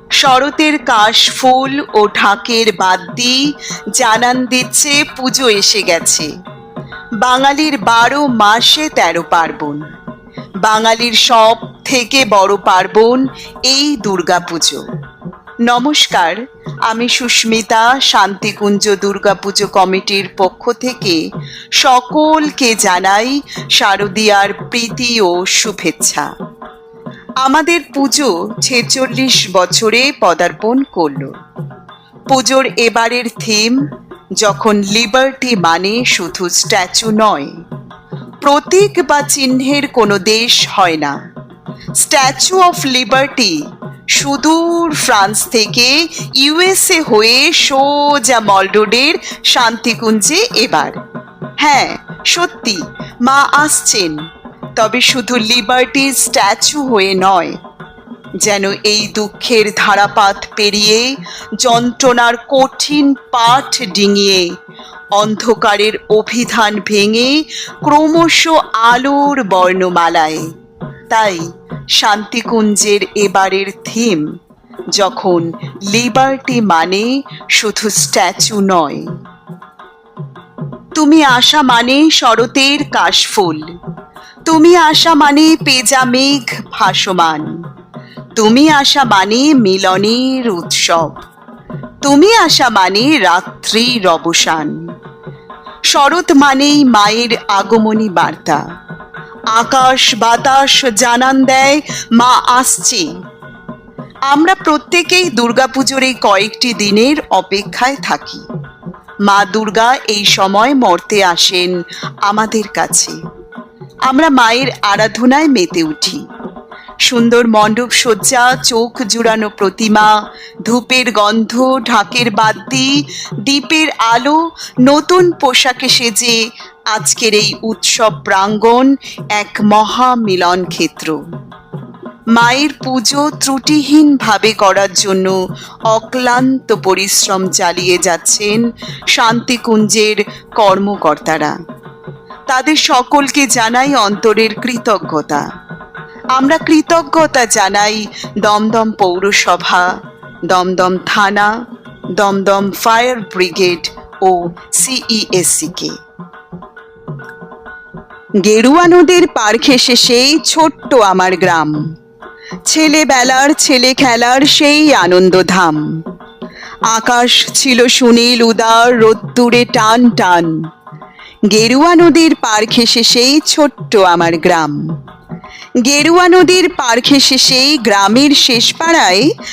শরতের কাশফুল ও ঢাকের বাদ্যি জানান দিচ্ছে পুজো এসে গেছে। বাঙালির 12 মাসে 13 পার্বণ। বাঙালির সব থেকে বড় পার্বণ এই দুর্গাপুজো। নমস্কার, আমি সুস্মিতা, শান্তিকুঞ্জ দুর্গাপুজো কমিটির পক্ষ থেকে সকলকে জানাই শারদীয়ার প্রীতি ও শুভেচ্ছা। আমাদের পুজো 46 বছরে পদার্পণ করল। পুজোর এবারের থিম যখন লিবার্টি মানে শুধু স্ট্যাচু নয়, প্রতীক বা চিহ্নের কোনো দেশ হয় না। স্ট্যাচু অফ লিবার্টি সুদূর ফ্রান্স থেকে ইউএসএ হয়ে সোজা মল রোডের শান্তিকুঞ্জে এবার। হ্যাঁ, সত্যি মা আসছেন, তবে শুধু লিবার্টির স্ট্যাচু হয়ে নয়, যেন এই দুঃখের ধারাপাত পেরিয়ে, যন্ত্রণার কঠিন পাঠ ডিঙিয়ে, অন্ধকারের অভিধান ভেঙে ক্রমশ আলোর বর্ণমালায়। তাই শান্তিকুঞ্জের এবারের থিম যখন লিবার্টি মানে শুধু স্ট্যাচু নয়। তুমি আসা মানে শরতের কাশফুল, তুমি আসা মানে পেঁজা মেঘ ভাসমান, তুমি আসা মানে মিলনের উৎসব, তুমি আসা মানে রাত্রির অবসান। শরৎ মানেই মায়ের আগমনী বার্তা। আকাশ বাতাস জানান দেয় মা আসছে। আমরা প্রত্যেকেই দুর্গাপুজোর এই কয়েকটি দিনের অপেক্ষায় থাকি। মা দুর্গা এই সময় মর্তে আসেন আমাদের কাছে। আমরা মায়ের আরাধনায় মেতে উঠি। সুন্দর মণ্ডপ সজ্জা, চোখ জুড়ানো প্রতিমা, ধূপের গন্ধ, ঢাকের বাদ্যি, দীপের আলো, নতুন পোশাকে সেজে আজকের এই উৎসব প্রাঙ্গণ এক মহা মিলন ক্ষেত্র। মায়ের পুজো ত্রুটিহীনভাবে করার জন্য অক্লান্ত পরিশ্রম চালিয়ে যাচ্ছেন শান্তিকুঞ্জের কর্মকর্তারা। তাদের সকলকে জানাই অন্তরের কৃতজ্ঞতা। আমরা কৃতজ্ঞতা জানাই দমদম পৌরসভা, দমদম থানা, দমদম ফায়ার ব্রিগেড ও সিইএসসি-কে। গেরুয়া নদীর পার ঘেঁষে সেই ছোট্ট আমার গ্রাম, ছেলেবেলার ছেলে খেলার সেই আনন্দধাম। আকাশ ছিল সুনীল উদার, রোদ্দুরে টান টান। গেরুয়া নদীর পার ঘেঁষে সেই ছোট্ট আমার গ্রাম। গেরুয়া নদীর পার ঘেঁষে সেই গ্রামের শেষ পাড়ায়